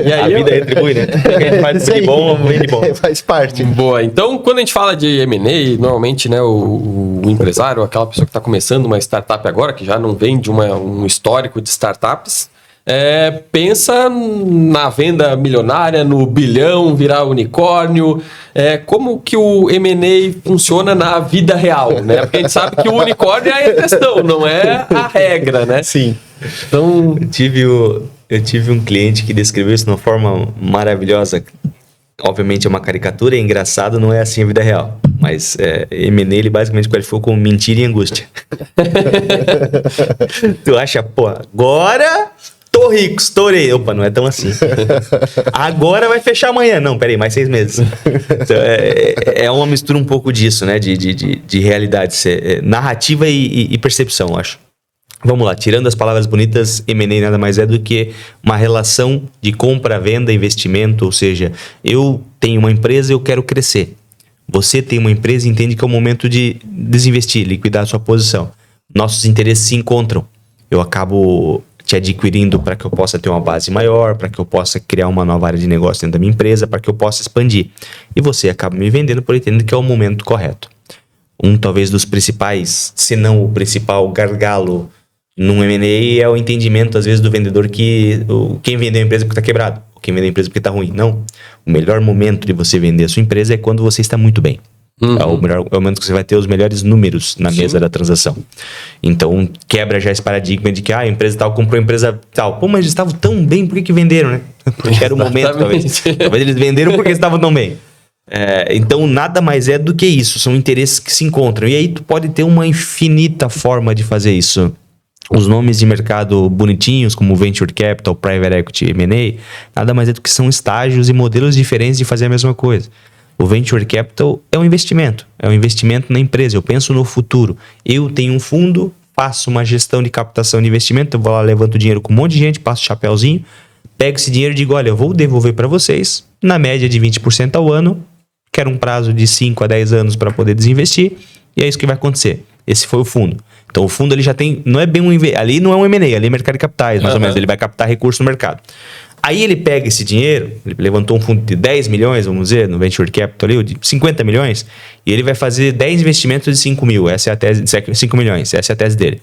E aí, a vida retribui, né? Quem faz de bom, vem de bom. Faz parte. Boa. Então, quando a gente fala de M&A, normalmente, né, o empresário, aquela pessoa que está começando uma startup agora, que já não vem de um histórico de startups, pensa na venda milionária, no bilhão, virar unicórnio. Como que o M&A funciona na vida real, né? Porque a gente sabe que o unicórnio é a exceção, não é a regra, né? Sim. Então... Eu tive um cliente que descreveu isso de uma forma maravilhosa. Obviamente é uma caricatura, é engraçado, não é assim a vida real. Mas M&A, ele basicamente qualificou como mentira e angústia. Tu acha, agora... Tô rico, estourei. Opa, não é tão assim. Agora vai fechar amanhã. Não, peraí, mais 6 meses. Então, é uma mistura um pouco disso, né? De realidade. Narrativa e percepção, acho. Vamos lá, tirando as palavras bonitas, M&A nada mais é do que uma relação de compra, venda, investimento. Ou seja, eu tenho uma empresa e eu quero crescer. Você tem uma empresa e entende que é o momento de desinvestir, liquidar a sua posição. Nossos interesses se encontram. Eu acabo te adquirindo para que eu possa ter uma base maior, para que eu possa criar uma nova área de negócio dentro da minha empresa, para que eu possa expandir. E você acaba me vendendo por entender que é o momento correto. Talvez dos principais, se não o principal gargalo Num M&A é o entendimento, às vezes, do vendedor que quem vendeu a empresa porque está quebrado, ou quem vendeu a empresa porque está ruim. Não. O melhor momento de você vender a sua empresa é quando você está muito bem. É o momento que você vai ter os melhores números na mesa da transação. Então, quebra já esse paradigma de que a empresa tal comprou a empresa tal. Pô, mas eles estavam tão bem, por que venderam, né? Porque era o momento, talvez. Talvez eles venderam porque estavam tão bem. Então, nada mais é do que isso. São interesses que se encontram. E aí, tu pode ter uma infinita forma de fazer isso. Os nomes de mercado bonitinhos, como Venture Capital, Private Equity, M&A, nada mais é do que são estágios e modelos diferentes de fazer a mesma coisa. O Venture Capital é um investimento na empresa. Eu penso no futuro. Eu tenho um fundo, faço uma gestão de captação de investimento, eu vou lá, levanto dinheiro com um monte de gente, passo o chapéuzinho, pego esse dinheiro e digo, olha, eu vou devolver para vocês, na média de 20% ao ano, quero um prazo de 5 a 10 anos para poder desinvestir, e é isso que vai acontecer. Esse foi o fundo. Então o fundo ele já tem, não é bem ali não é um M&A, ali é mercado de capitais, mais ou menos, ele vai captar recurso no mercado. Aí ele pega esse dinheiro, ele levantou um fundo de 10 milhões, vamos dizer, no Venture Capital ali, ou de 50 milhões, e ele vai fazer 10 investimentos de 5 mil, essa é a tese, 5 milhões, essa é a tese dele.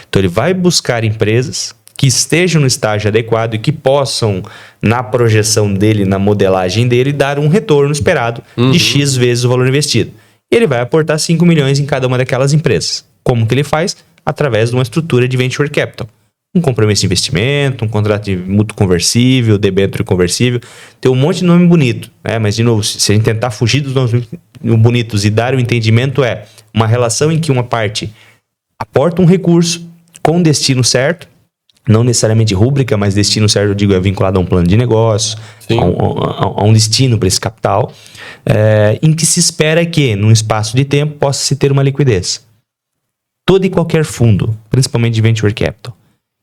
Então ele vai buscar empresas que estejam no estágio adequado e que possam, na projeção dele, na modelagem dele, dar um retorno esperado de X vezes o valor investido. E ele vai aportar 5 milhões em cada uma daquelas empresas. Como que ele faz? Através de uma estrutura de Venture Capital. Um compromisso de investimento, um contrato de mútuo conversível, debênture conversível. Tem um monte de nome bonito, né? Mas, de novo, se a gente tentar fugir dos nomes bonitos e dar o entendimento, é uma relação em que uma parte aporta um recurso com destino certo, não necessariamente rúbrica, mas destino certo, eu digo, é vinculado a um plano de negócio, a um destino para esse capital, em que se espera que, num espaço de tempo, possa se ter uma liquidez. Todo e qualquer fundo, principalmente de Venture Capital,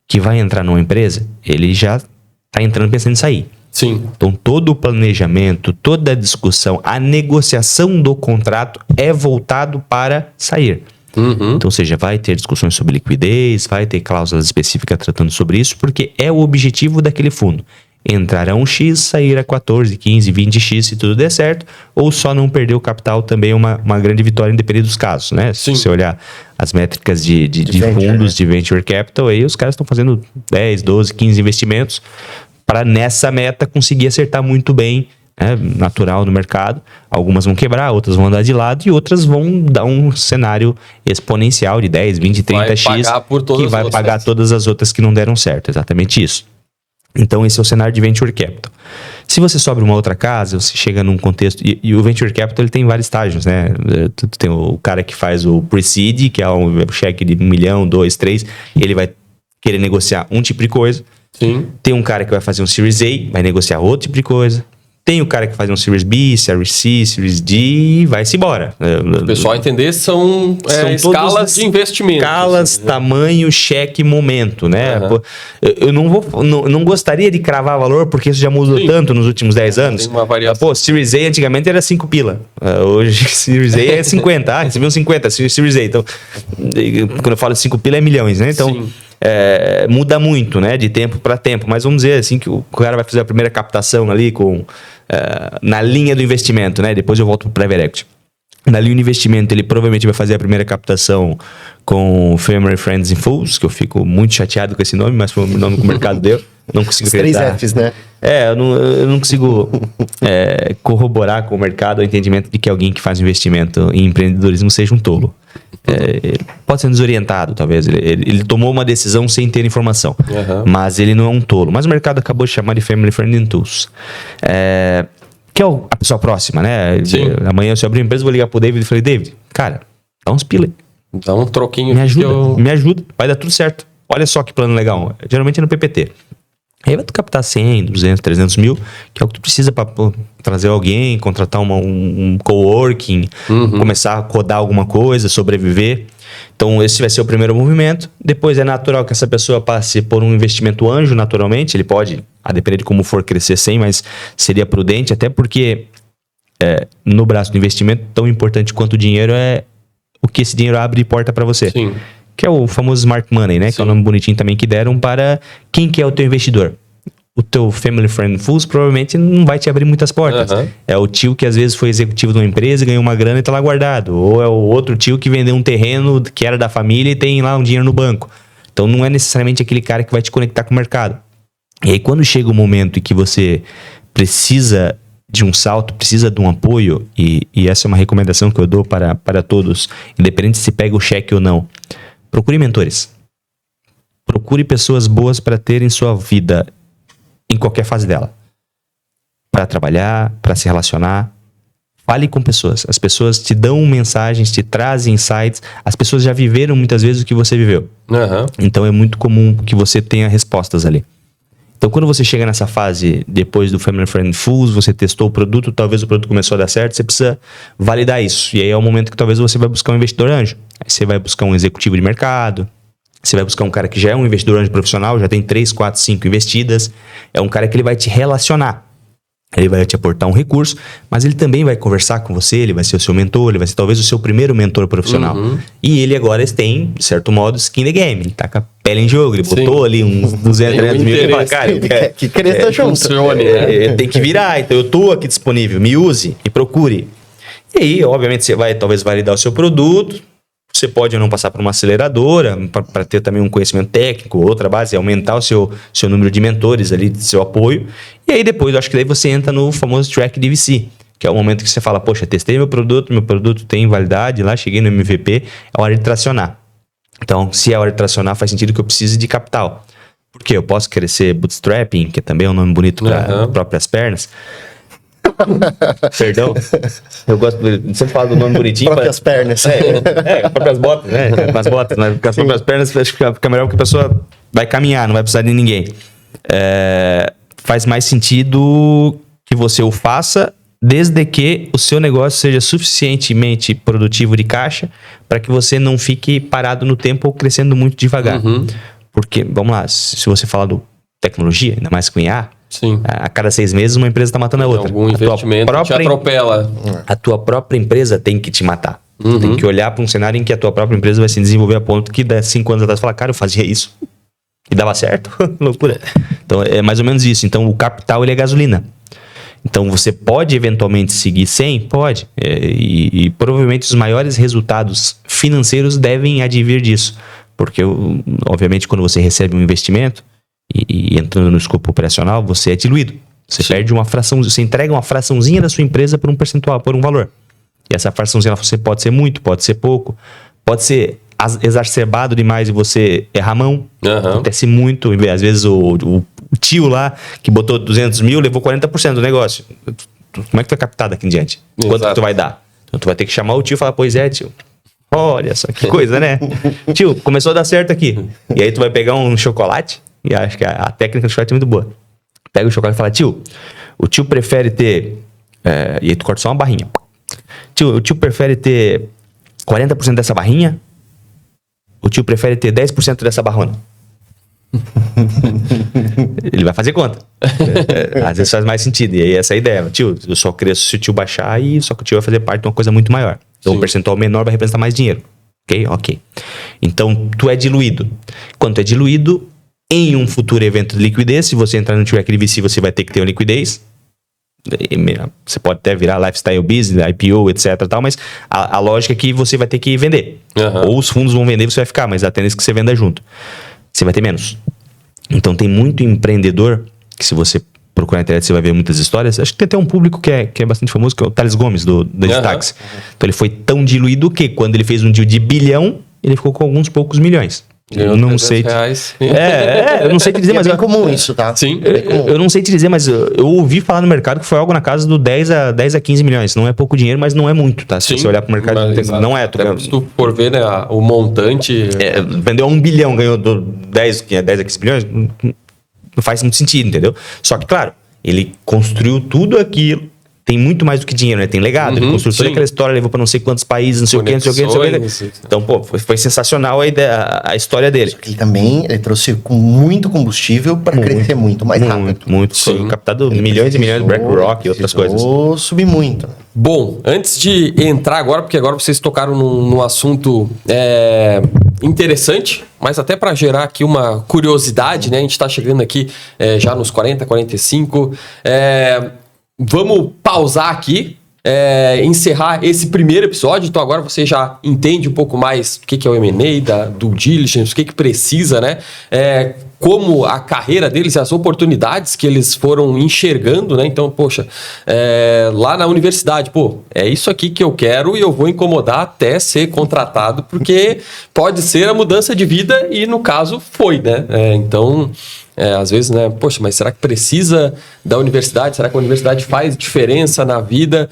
que vai entrar numa empresa, ele já está entrando pensando em sair. Sim. Então, todo o planejamento, toda a discussão, a negociação do contrato é voltado para sair. Então, ou seja, vai ter discussões sobre liquidez, vai ter cláusulas específicas tratando sobre isso, porque é o objetivo daquele fundo. Entrar a 1 X, sair a 14, 15, 20 X, se tudo der certo, ou só não perder o capital também é uma grande vitória, independente dos casos, né? Sim. Se você olhar as métricas de fundos de Venture Capital, aí os caras estão fazendo 10, 12, 15 investimentos para nessa meta conseguir acertar muito bem, natural no mercado. Algumas vão quebrar, outras vão andar de lado e outras vão dar um cenário exponencial de 10, 20, 30 X que vai pagar todas as outras que não deram certo. Exatamente isso. Então esse é o cenário de Venture Capital. Se você sobe uma outra casa, você chega num contexto... E o Venture Capital ele tem vários estágios, né? Tem o cara que faz o Pre-Seed, que é um cheque de 1 milhão, 2, 3. Ele vai querer negociar um tipo de coisa. Sim. Tem um cara que vai fazer um Series A, vai negociar outro tipo de coisa. Tem o cara que faz um Series B, Series C, Series D e vai-se embora. O pessoal entender são escalas de investimento. Escalas, tamanho, cheque, momento, né? Pô, eu não gostaria de cravar valor porque isso já mudou tanto nos últimos 10 anos. Tem uma variação. Pô, Series A antigamente era 5 pila. Hoje Series A é 50. Recebiam 50, Series A. Então, quando eu falo 5 pila é milhões, né? Então... muda muito, né? De tempo para tempo. Mas vamos dizer assim que o cara vai fazer a primeira captação ali na linha do investimento, né? Depois eu volto pro Private Equity. Na linha do investimento, ele provavelmente vai fazer a primeira captação com Family, Friends and Fools, que eu fico muito chateado com esse nome, mas foi o nome que o mercado deu. Não consigo acreditar. 3 Fs, né? Eu não consigo corroborar com o mercado o entendimento de que alguém que faz investimento em empreendedorismo seja um tolo. Ele pode ser desorientado, talvez. Ele tomou uma decisão sem ter informação. Mas ele não é um tolo. Mas o mercado acabou de chamar de Family, Friends and Tools. Que é a pessoa próxima, né? Amanhã, se eu abrir uma empresa, eu vou ligar pro David e falei, David, cara, dá uns pila aí. Dá um troquinho. Me ajuda, vai dar tudo certo. Olha só que plano legal. Geralmente é no PPT. Aí vai tu captar 100, 200, 300 mil, que é o que tu precisa para trazer alguém, contratar um coworking, começar a codar alguma coisa, sobreviver. Então esse vai ser o primeiro movimento. Depois é natural que essa pessoa passe por um investimento anjo, naturalmente. Ele pode, a depender de como for, crescer sem, mas seria prudente, até porque no braço do investimento, tão importante quanto o dinheiro é o que esse dinheiro abre porta para você. Sim. Que é o famoso Smart Money, né? Sim. Que é o nome bonitinho também que deram para quem que é o teu investidor. O teu Family Friend Fools provavelmente não vai te abrir muitas portas. É o tio que às vezes foi executivo de uma empresa, ganhou uma grana e tá lá guardado. Ou é o outro tio que vendeu um terreno que era da família e tem lá um dinheiro no banco. Então não é necessariamente aquele cara que vai te conectar com o mercado. E aí quando chega o momento em que você precisa de um salto, precisa de um apoio, e essa é uma recomendação que eu dou para todos, independente se pega o cheque ou não, procure mentores. Procure pessoas boas para ter em sua vida, em qualquer fase dela. Para trabalhar, para se relacionar. Fale com pessoas. As pessoas te dão mensagens, te trazem insights. As pessoas já viveram muitas vezes o que você viveu. Uhum. Então é muito comum que você tenha respostas ali. Então quando você chega nessa fase, depois do Family Friend Fools, você testou o produto, talvez o produto começou a dar certo, você precisa validar isso. E aí é o momento que talvez você vai buscar um investidor anjo. Aí você vai buscar um executivo de mercado, você vai buscar um cara que já é um investidor anjo profissional, já tem 3, 4, 5 investidas. É um cara que ele vai te relacionar. Ele vai te aportar um recurso, mas ele também vai conversar com você, ele vai ser o seu mentor, ele vai ser talvez o seu primeiro mentor profissional. E ele agora tem, de certo modo, skin in the game. Ele tá com a pele em jogo, ele botou ali uns 200, 300 mil e fala, cara, que cresça junto. Tem que virar, então eu tô aqui disponível, me use e procure. E aí, obviamente, você vai talvez validar o seu produto. Você pode ou não passar por uma aceleradora para ter também um conhecimento técnico, outra base, aumentar o seu número de mentores ali, de seu apoio. E aí depois, eu acho que daí você entra no famoso track de VC, que é o momento que você fala, poxa, testei meu produto tem validade lá, cheguei no MVP, é hora de tracionar. Então, se é hora de tracionar, faz sentido que eu precise de capital. Por quê? Eu posso crescer bootstrapping, que também é um nome bonito para próprias pernas. Perdão. Eu gosto de sempre falar do nome bonitinho. Próprias pernas. Próprias botas, né? As botas, né? Porque as próprias pernas acho que fica melhor porque a pessoa vai caminhar, não vai precisar de ninguém. Faz mais sentido que você o faça desde que o seu negócio seja suficientemente produtivo de caixa para que você não fique parado no tempo ou crescendo muito devagar. Porque, vamos lá, se você falar do tecnologia, ainda mais com IA, sim, a cada 6 meses uma empresa está matando a outra. Algum investimento te atropela. A tua própria empresa tem que te matar. Tu tem que olhar para um cenário em que a tua própria empresa vai se desenvolver a ponto que 5 anos atrás você fala, cara, eu fazia isso e dava certo. Loucura. Então é mais ou menos isso. Então o capital ele é gasolina. Então você pode eventualmente seguir sem? Pode. E provavelmente os maiores resultados financeiros devem advir disso. Porque, obviamente, quando você recebe um investimento e entrando no escopo operacional, você é diluído. Você perde uma fração, você entrega uma fraçãozinha da sua empresa por um percentual, por um valor. E essa fraçãozinha você pode ser muito, pode ser pouco, pode ser exacerbado demais e você erra a mão. Acontece muito. Às vezes o tio lá que botou 200 mil levou 40% do negócio. Como é que tu vai captar daqui em diante? Quanto que tu vai dar? Então tu vai ter que chamar o tio e falar, pois é, tio. Olha só que coisa, né? Tio, começou a dar certo aqui. E aí tu vai pegar um chocolate, e acho que a técnica do chocolate é muito boa. Pega o chocolate e fala, tio, o tio prefere ter... e aí tu corta só uma barrinha. Tio, o tio prefere ter 40% dessa barrinha? O tio prefere ter 10% dessa barrona? Ele vai fazer conta. Às vezes faz mais sentido. E aí essa é a ideia. Tio, eu só cresço se o tio baixar, e só que o tio vai fazer parte de uma coisa muito maior. Então o percentual menor vai representar mais dinheiro. Ok. Então tu é diluído. Quando tu é diluído, em um futuro evento de liquidez, se você entrar no track de VC, você vai ter que ter uma liquidez. Você pode até virar lifestyle business, IPO, etc. Tal, mas a lógica é que você vai ter que vender. Ou os fundos vão vender e você vai ficar, mas a tendência é que você venda junto. Você vai ter menos. Então tem muito empreendedor que, se você procurar na internet, você vai ver muitas histórias. Acho que tem até um público que é bastante famoso, que é o Thales Gomes, do Destax. Então ele foi tão diluído que, quando ele fez um deal de bilhão, ele ficou com alguns poucos milhões. Eu não sei. Eu não sei te dizer, mas. É bem comum isso, tá? Sim. Eu não sei te dizer, mas eu ouvi falar no mercado que foi algo na casa do 10 a 15 milhões. Não é pouco dinheiro, mas não é muito, tá? Se você olhar pro mercado, não é. Se tu for ver, né, o montante. Vendeu 1 bilhão, ganhou 10 a 15 bilhões. Não faz muito sentido, entendeu? Só que, claro, ele construiu tudo aquilo. Tem muito mais do que dinheiro, né? Tem legado. Ele construiu toda aquela história, levou para não sei quantos países, não sei o que, não sei o que, não sei o que. Então, pô, foi sensacional a história dele. Só que ele trouxe com muito combustível para crescer muito mais rápido. Muito. Foi captado milhões e milhões de BlackRock e outras coisas. Subir muito. Bom, antes de entrar agora, porque agora vocês tocaram num assunto interessante, mas até para gerar aqui uma curiosidade, né? A gente está chegando aqui já nos 40, 45. Vamos pausar aqui encerrar esse primeiro episódio. Então agora você já entende um pouco mais o que é o M&A, da due diligence, o que precisa, né? Como a carreira deles, as oportunidades que eles foram enxergando, né? Então, poxa, lá na universidade, é isso aqui que eu quero e eu vou incomodar até ser contratado, porque pode ser a mudança de vida e, no caso, foi, né? Então, às vezes, né? Poxa, mas será que precisa da universidade? Será que a universidade faz diferença na vida?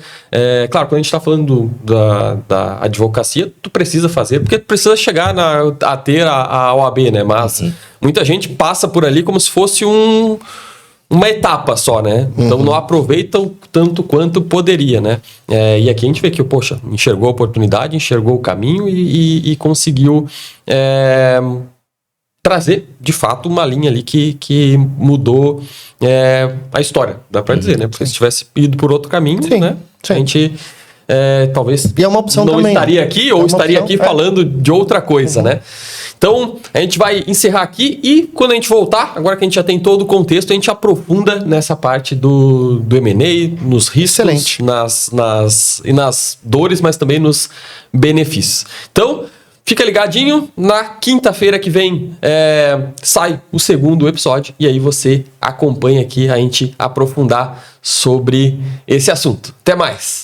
Claro, quando a gente está falando da advocacia, tu precisa fazer, porque tu precisa chegar a ter a OAB, né? Mas muita gente passa por ali como se fosse uma etapa só, né? Então não aproveitam tanto quanto poderia, né? E aqui a gente vê que, poxa, enxergou a oportunidade, enxergou o caminho e conseguiu trazer, de fato, uma linha ali que mudou a história, dá pra dizer, né? Porque se tivesse ido por outro caminho, né? A gente talvez e é uma opção não também. estaria aqui ou estaria aqui falando de outra coisa, né? Então, a gente vai encerrar aqui e quando a gente voltar, agora que a gente já tem todo o contexto, a gente aprofunda nessa parte do M&A, nos riscos, nas dores, mas também nos benefícios. Então, fica ligadinho, na quinta-feira que vem sai o segundo episódio e aí você acompanha aqui a gente aprofundar sobre esse assunto. Até mais!